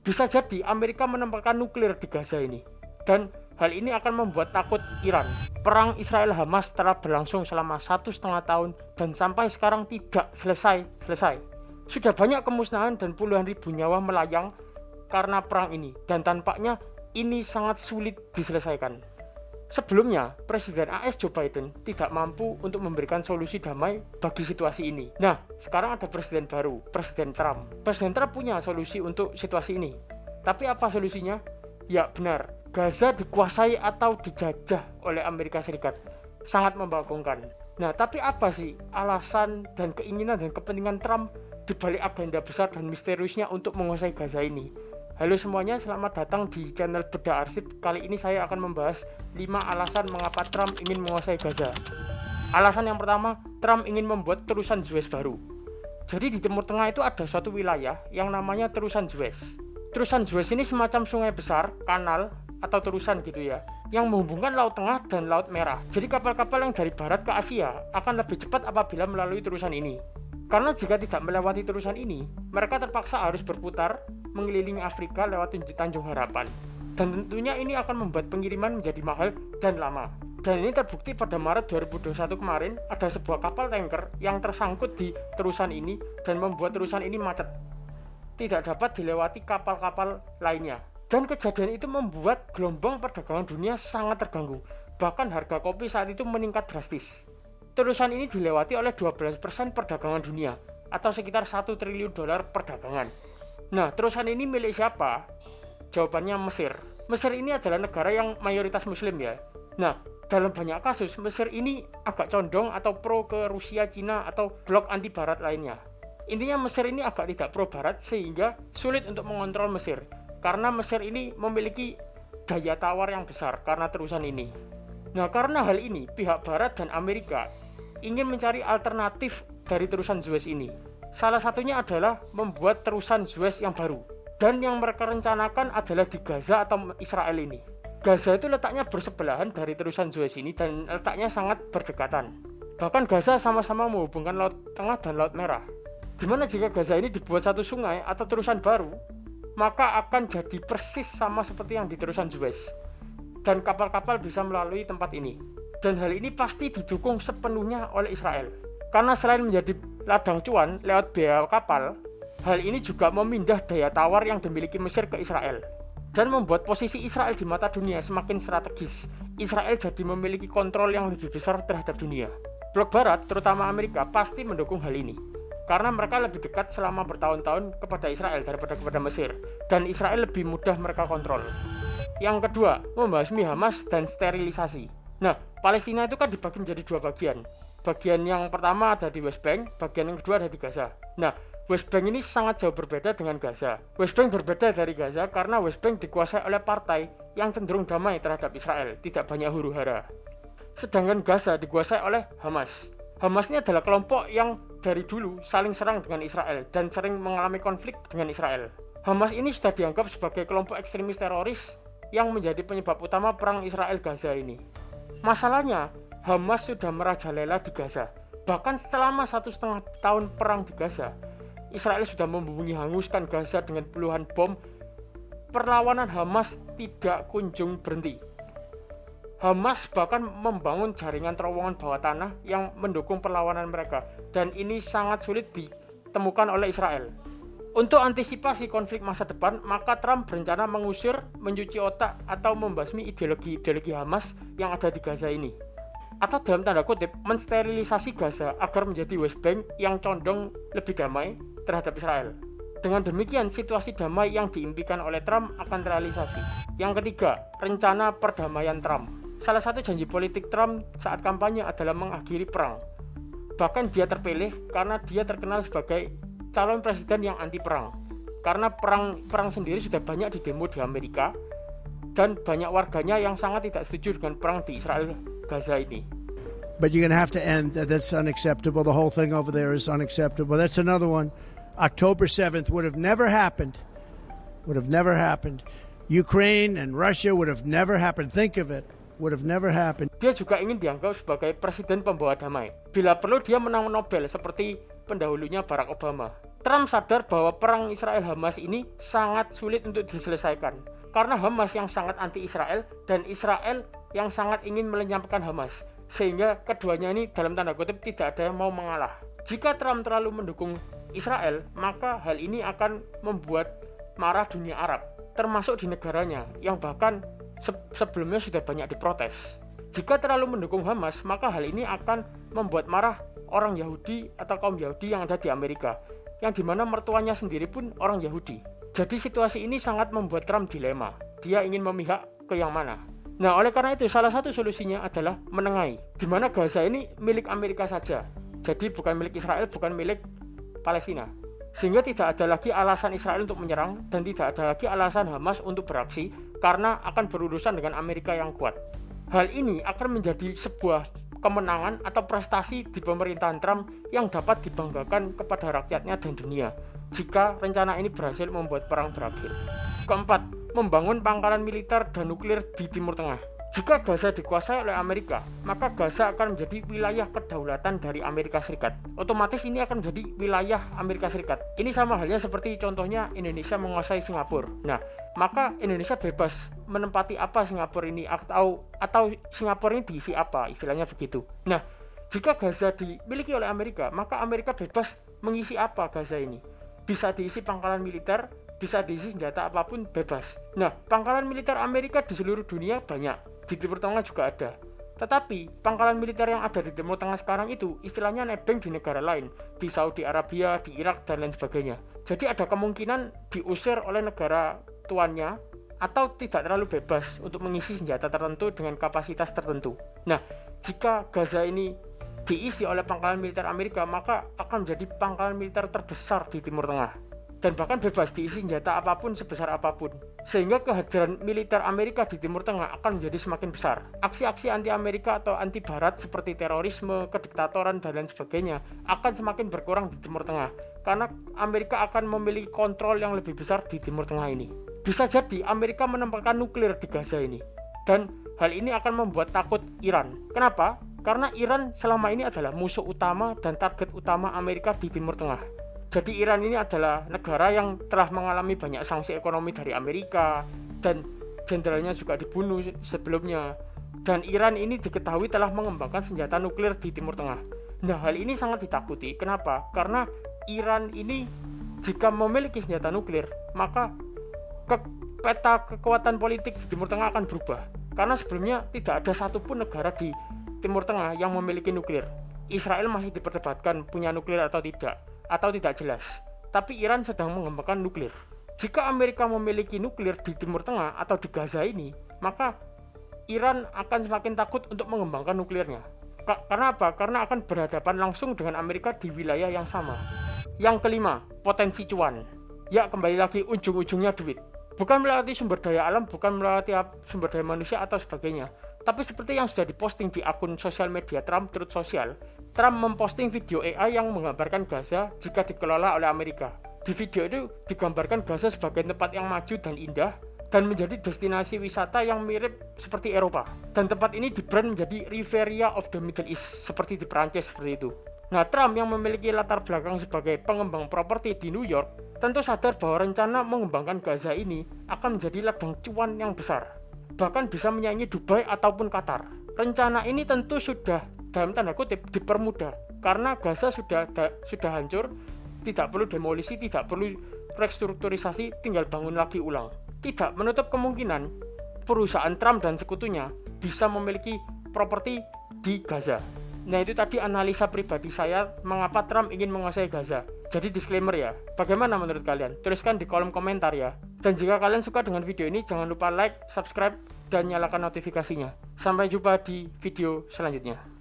Bisa jadi Amerika menempatkan nuklir di Gaza ini. Dan hal ini akan membuat takut Iran. Perang Israel-Hamas telah berlangsung selama 1,5 tahun dan sampai sekarang tidak selesai. Sudah banyak kemusnahan dan puluhan ribu nyawa melayang karena perang ini. Dan tampaknya ini sangat sulit diselesaikan. Sebelumnya, Presiden AS Joe Biden tidak mampu untuk memberikan solusi damai bagi situasi ini. Nah, sekarang ada presiden baru, Presiden Trump. Presiden Trump punya solusi untuk situasi ini. Tapi apa solusinya? Ya benar, Gaza dikuasai atau dijajah oleh Amerika Serikat. Sangat membagongkan. Nah, tapi apa sih alasan dan keinginan dan kepentingan Trump di balik agenda besar dan misteriusnya untuk menguasai Gaza ini? Halo semuanya, selamat datang di channel Bedah Arsip. Kali ini saya akan membahas 5 alasan mengapa Trump ingin menguasai Gaza. Alasan yang pertama, Trump ingin membuat terusan Suez baru. Jadi di Timur Tengah itu ada suatu wilayah yang namanya terusan Suez. Terusan Suez ini semacam sungai besar, kanal, atau terusan gitu ya, yang menghubungkan Laut Tengah dan Laut Merah. Jadi kapal-kapal yang dari barat ke Asia akan lebih cepat apabila melalui terusan ini. Karena jika tidak melewati terusan ini, mereka terpaksa harus berputar mengelilingi Afrika lewat Tanjung Harapan. Dan tentunya ini akan membuat pengiriman menjadi mahal dan lama. Dan ini terbukti pada Maret 2021 kemarin, ada sebuah kapal tanker yang tersangkut di terusan ini dan membuat terusan ini macet. Tidak dapat dilewati kapal-kapal lainnya. Dan kejadian itu membuat gelombang perdagangan dunia sangat terganggu. Bahkan harga kopi saat itu meningkat drastis. Terusan ini dilewati oleh 12% perdagangan dunia, atau sekitar 1 triliun dolar perdagangan. Nah, terusan ini milik siapa? Jawabannya Mesir. Mesir ini adalah negara yang mayoritas muslim ya. Nah, dalam banyak kasus, Mesir ini agak condong atau pro ke Rusia, Cina, atau blok anti barat lainnya. Intinya Mesir ini agak tidak pro barat sehingga sulit untuk mengontrol Mesir. Karena Mesir ini memiliki daya tawar yang besar karena terusan ini. Nah, karena hal ini, pihak barat dan Amerika ingin mencari alternatif dari terusan Suez ini. Salah satunya adalah membuat terusan Suez yang baru. Dan yang mereka rencanakan adalah di Gaza atau Israel ini. Gaza itu letaknya bersebelahan dari terusan Suez ini dan letaknya sangat berdekatan. Bahkan Gaza sama-sama menghubungkan Laut Tengah dan Laut Merah. Dimana jika Gaza ini dibuat satu sungai atau terusan baru, maka akan jadi persis sama seperti yang di terusan Suez. Dan kapal-kapal bisa melalui tempat ini. Dan hal ini pasti didukung sepenuhnya oleh Israel. Karena selain menjadi ladang cuan lewat biaya kapal, hal ini juga memindah daya tawar yang dimiliki Mesir ke Israel. Dan membuat posisi Israel di mata dunia semakin strategis. Israel jadi memiliki kontrol yang lebih besar terhadap dunia. Blok Barat, terutama Amerika, pasti mendukung hal ini. Karena mereka lebih dekat selama bertahun-tahun kepada Israel daripada kepada Mesir. Dan Israel lebih mudah mereka kontrol. Yang kedua, membasmi Hamas dan sterilisasi. Nah, Palestina itu kan dibagi menjadi 2 bagian. Bagian yang pertama ada di West Bank, bagian yang kedua ada di Gaza. Nah, West Bank ini sangat jauh berbeda dengan Gaza. West Bank berbeda dari Gaza karena West Bank dikuasai oleh partai yang cenderung damai terhadap Israel, tidak banyak huru-hara. Sedangkan Gaza dikuasai oleh Hamas. Hamas ini adalah kelompok yang dari dulu saling serang dengan Israel dan sering mengalami konflik dengan Israel. Hamas ini sudah dianggap sebagai kelompok ekstremis teroris yang menjadi penyebab utama perang Israel-Gaza ini. Masalahnya, Hamas sudah merajalela di Gaza. Bahkan selama 1,5 tahun perang di Gaza, Israel sudah membumi hanguskan Gaza dengan puluhan bom. Perlawanan Hamas tidak kunjung berhenti. Hamas bahkan membangun jaringan terowongan bawah tanah yang mendukung perlawanan mereka. Dan ini sangat sulit ditemukan oleh Israel. Untuk antisipasi konflik masa depan, maka Trump berencana mengusir, mencuci otak, atau membasmi ideologi Hamas yang ada di Gaza ini. Atau dalam tanda kutip, mensterilisasi Gaza agar menjadi West Bank yang condong lebih damai terhadap Israel. Dengan demikian, situasi damai yang diimpikan oleh Trump akan terrealisasi. Yang ketiga, rencana perdamaian Trump. Salah satu janji politik Trump saat kampanye adalah mengakhiri perang. Bahkan dia terpilih karena dia terkenal sebagai calon presiden yang anti perang. Karena perang sendiri sudah banyak didemo di Amerika dan banyak warganya yang sangat tidak setuju dengan perang di Israel Gaza ini. But you're going to have to end. That's unacceptable. The whole thing over there is unacceptable. That's another one. October 7th would have never happened. Ukraine and Russia would have never happened. Think of it. Would have never happened. Dia juga ingin dianggap sebagai presiden pembawa damai. Bila perlu dia menang Nobel seperti pendahulunya Barack Obama. Trump sadar bahwa perang Israel-Hamas ini sangat sulit untuk diselesaikan karena Hamas yang sangat anti-Israel dan Israel yang sangat ingin melenyapkan Hamas, sehingga keduanya ini dalam tanda kutip tidak ada yang mau mengalah. Jika Trump terlalu mendukung Israel, maka hal ini akan membuat marah dunia Arab, termasuk di negaranya yang bahkan sebelumnya sudah banyak diprotes. Jika terlalu mendukung Hamas, maka hal ini akan membuat marah orang Yahudi atau kaum Yahudi yang ada di Amerika, yang dimana mertuanya sendiri pun orang Yahudi. Jadi situasi ini sangat membuat Trump dilema. Dia ingin memihak ke yang mana. Nah, oleh karena itu salah satu solusinya adalah menengahi, di mana Gaza ini milik Amerika saja. Jadi bukan milik Israel, bukan milik Palestina. Sehingga tidak ada lagi alasan Israel untuk menyerang dan tidak ada lagi alasan Hamas untuk beraksi karena akan berurusan dengan Amerika yang kuat. Hal ini akan menjadi sebuah kemenangan atau prestasi di pemerintahan Trump yang dapat dibanggakan kepada rakyatnya dan dunia jika rencana ini berhasil membuat perang berakhir. Keempat, membangun pangkalan militer dan nuklir di Timur Tengah. Jika Gaza dikuasai oleh Amerika, maka Gaza akan menjadi wilayah kedaulatan dari Amerika Serikat. Otomatis ini akan menjadi wilayah Amerika Serikat. Ini sama halnya seperti contohnya Indonesia menguasai Singapura. Nah, maka Indonesia bebas menempati apa Singapura ini atau Singapura ini diisi apa, istilahnya begitu. Nah, jika Gaza dimiliki oleh Amerika, maka Amerika bebas mengisi apa Gaza ini. Bisa diisi pangkalan militer, bisa diisi senjata apapun, bebas. Nah, pangkalan militer Amerika di seluruh dunia banyak. Di Timur Tengah juga ada. Tetapi pangkalan militer yang ada di Timur Tengah sekarang itu istilahnya nebeng di negara lain, di Saudi Arabia, di Irak, dan lain sebagainya. Jadi ada kemungkinan diusir oleh negara tuannya atau tidak terlalu bebas untuk mengisi senjata tertentu dengan kapasitas tertentu. Nah, jika Gaza ini diisi oleh pangkalan militer Amerika, maka akan menjadi pangkalan militer terbesar di Timur Tengah. Dan bahkan bebas diisi senjata apapun sebesar apapun. Sehingga kehadiran militer Amerika di Timur Tengah akan menjadi semakin besar. Aksi-aksi anti-Amerika atau anti-Barat seperti terorisme, kediktatoran, dan lain sebagainya akan semakin berkurang di Timur Tengah. Karena Amerika akan memiliki kontrol yang lebih besar di Timur Tengah ini. Bisa jadi Amerika menempatkan nuklir di Gaza ini. Dan hal ini akan membuat takut Iran. Kenapa? Karena Iran selama ini adalah musuh utama dan target utama Amerika di Timur Tengah. Jadi Iran ini adalah negara yang telah mengalami banyak sanksi ekonomi dari Amerika dan jenderalnya juga dibunuh sebelumnya. Dan Iran ini diketahui telah mengembangkan senjata nuklir di Timur Tengah. Nah, hal ini sangat ditakuti. Kenapa? Karena Iran ini jika memiliki senjata nuklir, maka peta kekuatan politik di Timur Tengah akan berubah. Karena sebelumnya tidak ada satupun negara di Timur Tengah yang memiliki nuklir. Israel masih diperdebatkan punya nuklir atau tidak jelas. Tapi Iran sedang mengembangkan nuklir. Jika Amerika memiliki nuklir di Timur Tengah atau di Gaza ini, maka Iran akan semakin takut untuk mengembangkan nuklirnya. Karena apa? Karena akan berhadapan langsung dengan Amerika di wilayah yang sama. Yang kelima, potensi cuan. Ya, kembali lagi ujung-ujungnya duit. Bukan melewati sumber daya alam, bukan melewati sumber daya manusia atau sebagainya. Tapi seperti yang sudah diposting di akun sosial media Trump, Truth Social, Trump memposting video AI yang menggambarkan Gaza jika dikelola oleh Amerika. Di video itu digambarkan Gaza sebagai tempat yang maju dan indah dan menjadi destinasi wisata yang mirip seperti Eropa. Dan tempat ini dibrand menjadi Riviera of the Middle East, seperti di Perancis seperti itu. Nah, Trump yang memiliki latar belakang sebagai pengembang properti di New York, tentu sadar bahwa rencana mengembangkan Gaza ini akan menjadi ladang cuan yang besar. Bahkan bisa menyaingi Dubai ataupun Qatar. Rencana ini tentu sudah dalam tanda kutip dipermudah karena Gaza sudah hancur, tidak perlu demolisi, tidak perlu restrukturisasi, tinggal bangun lagi ulang. Tidak menutup kemungkinan perusahaan Trump dan sekutunya bisa memiliki properti di Gaza. Nah, itu tadi analisa pribadi saya mengapa Trump ingin menguasai Gaza. Jadi disclaimer ya, bagaimana menurut kalian? Tuliskan di kolom komentar ya. Dan jika kalian suka dengan video ini, jangan lupa like, subscribe, dan nyalakan notifikasinya. Sampai jumpa di video selanjutnya.